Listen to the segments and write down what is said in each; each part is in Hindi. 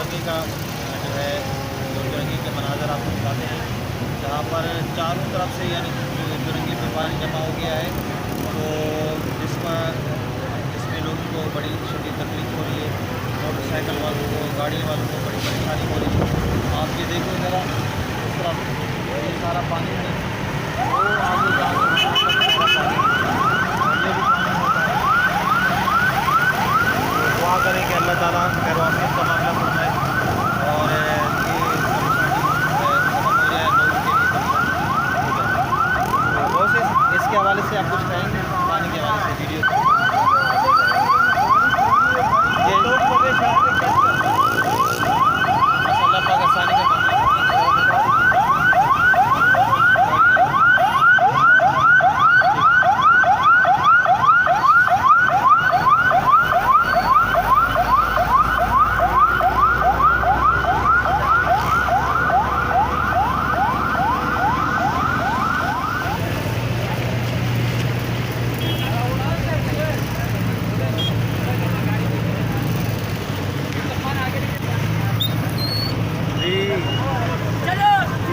जोरंगी का जो है जोरंगी के मनाज़र आपको दिखाते हैं, जहाँ पर चारों तरफ से यानी जोरंगी पे पानी जमा हो गया है। तो जिसमें लोगों को बड़ी शदीद तकलीफ़ हो रही है, मोटरसाइकिल वालों को, गाड़ी वालों को बड़ी परेशानी हो रही है। आप ये देखो ज़रा इस तरफ ये सारा पानी है, वो आगे जाके सारा पानी, और ये भी पानी होता है। दुआ करें कि अल्लाह ताला खैर-ओ-आफ़ियत का मामला फरमाए और ये परेशानी ख़त्म हो जाए, लोगों के लिए परेशानी हो जाए। तो बहुत से इसके हवाले से आप कुछ कहेंगे, पानी के हवाले से वीडियो को? ये अल्लाह पाक आसानी का मामला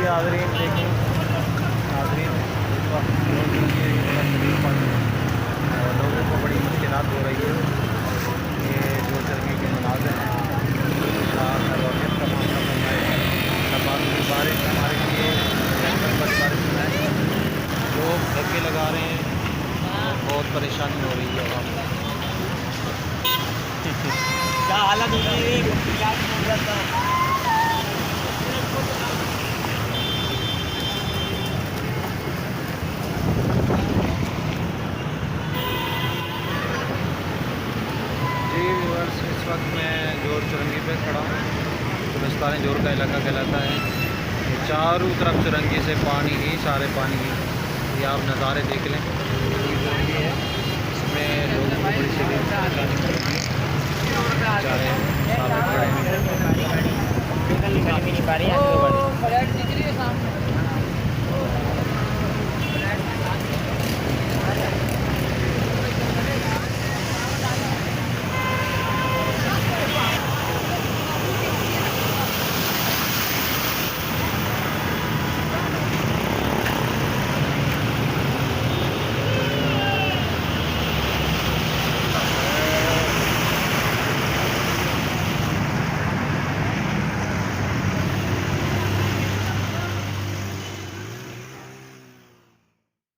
हाज़रीन देखें, हाज़रीन इस वक्त लोगों को बड़ी मुश्किलात हो रही है। ये जो जोरंगी के मनाज़िर हैं, खैर-ओ-आफ़ियत का मामला फरमाए, नबात बारिश हमारे लिए बारिश है। लोग धक्के लगा रहे हैं, बहुत परेशानी हो रही है। क्या हालत हो रही है? इस वक्त मैं जोर चुरंगी पे खड़ा हूँ। गुलिस्तान जोर का इलाका कहलाता है। चारों तरफ चुरंगी से पानी ही, सारे पानी ही। ये आप नज़ारे देख लें, चुरंगी है, इसमें लोगों को बड़ी शदीद परेशानी हो रही है। बेचारे सारे खड़े हैं।